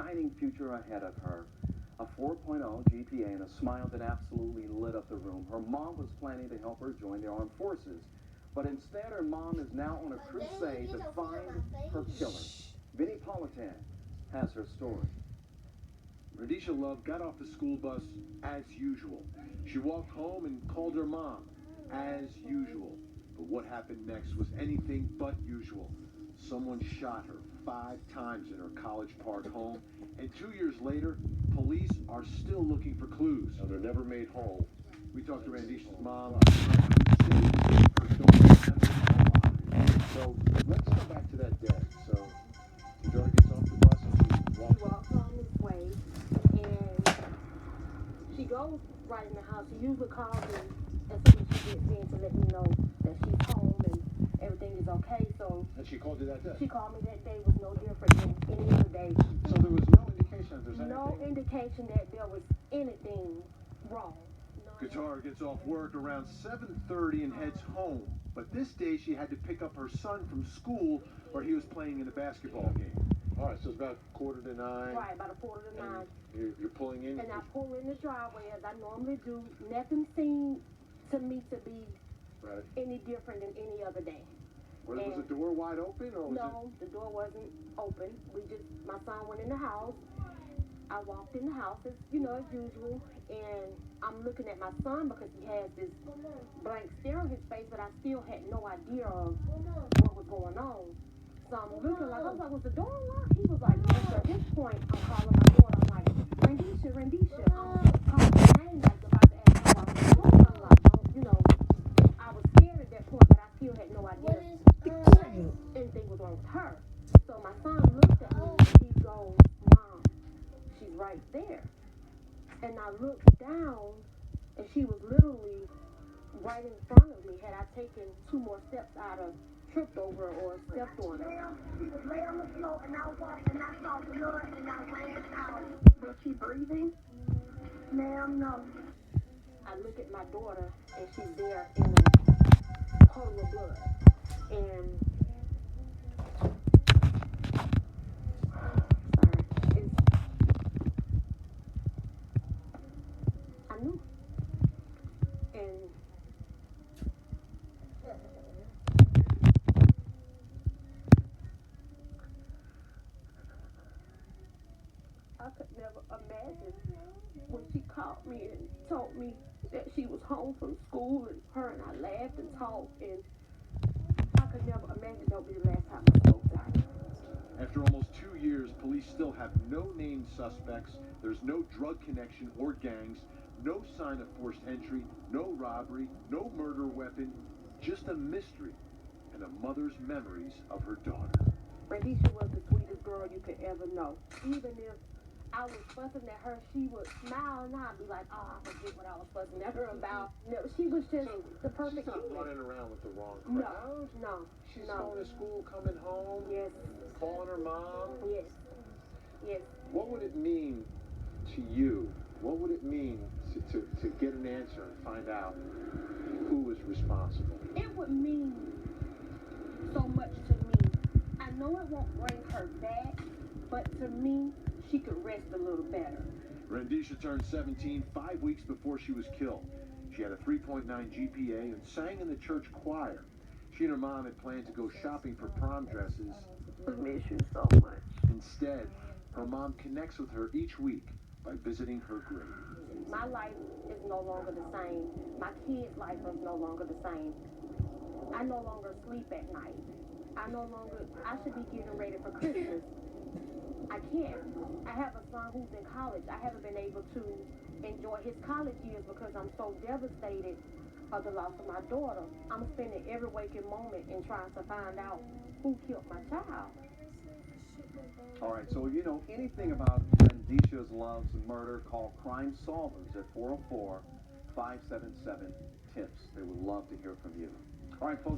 shining future ahead of her. A 4.0 GPA and a smile that absolutely lit up the room. Her mom was planning to help her join the armed forces. But instead, her mom is now on a crusade to find her killer. Vinnie Politan has her story. Randisha Love got off the school bus as usual. She walked home and called her mom as usual. But what happened next was anything but usual. Someone shot her 5 times in her College Park home, and 2 years later, police are still looking for clues. And they're never made whole. We talked to Randisha's mom. So let's go back to that day. So your daughter gets off the bus and she walks home this way, and she goes right in the house. She usually calls me as soon as she gets in to let me know that she's home and everything is okay. So and she called you that day? She called me that day was no different than any other day. So there was no indication that there's anything? No indication that there was anything wrong. Guitar gets off work around 7:30 and heads home. But this day she had to pick up her son from school where he was playing in a basketball game. All right, so it's about 8:45. Right, about 8:45. You're pulling in? And I pull in the driveway as I normally do. Nothing seemed to me to be any different than any other day. Was the door wide open or was No, the door wasn't open. My son went in the house. I walked in the house as usual, and I'm looking at my son because he has this blank stare on his face, but I still had no idea of what was going on. So I'm looking I was like, was the door locked? He was like, yes. So at this point, I'm calling my daughter. I'm like, Randisha. I'm calling her name, like about to ask her why the door was unlocked. I was scared at that point, but I still had no idea anything was wrong with her. So my son looked at me and he goes, Mom, she's right there. And I looked down and she was literally right in front of me. Had I taken 2 more steps, I'd have tripped over or stepped on her. She was laying on the floor and I walked and I saw blood and I ran out. Was she breathing? Ma'am, no. I look at my daughter and she's there in a puddle of blood. And I knew. And I could never imagine when she called me and told me that she was home from school, and her and I laughed and talked, and I could never imagine that would be the last time I spoke to her. After almost 2 years, police still have no named suspects. There's no drug connection or gangs, no sign of forced entry, no robbery, no murder weapon, just a mystery and a mother's memories of her daughter. Randisha was the sweetest girl you could ever know. Even if I was fussing at her, she would smile and I'd be like, oh, I forget what I was fussing at her about. No, she was just the perfect she's not kid. running around with the wrong crowd? No. She's going to school, coming home, Yes. calling her mom? Yes. What would it mean to you? What would it mean to get an answer and find out who was responsible? It would mean so much to me. I know it won't bring her back, but to me, she could rest a little better. Randisha turned 17 5 weeks before she was killed. She had a 3.9 GPA and sang in the church choir. She and her mom had planned to go shopping for prom dresses. I miss you so much. Instead, her mom connects with her each week by visiting her grave. My life is no longer the same. My kids' life is no longer the same. I no longer sleep at night. I should be getting ready for Christmas. I can't. I have a son who's in college. I haven't been able to enjoy his college years because I'm so devastated of the loss of my daughter. I'm spending every waking moment in trying to find out who killed my child. All right, so anything about Randisha's Love's murder, call Crime Solvers at 404-577-TIPS. They would love to hear from you. All right, folks.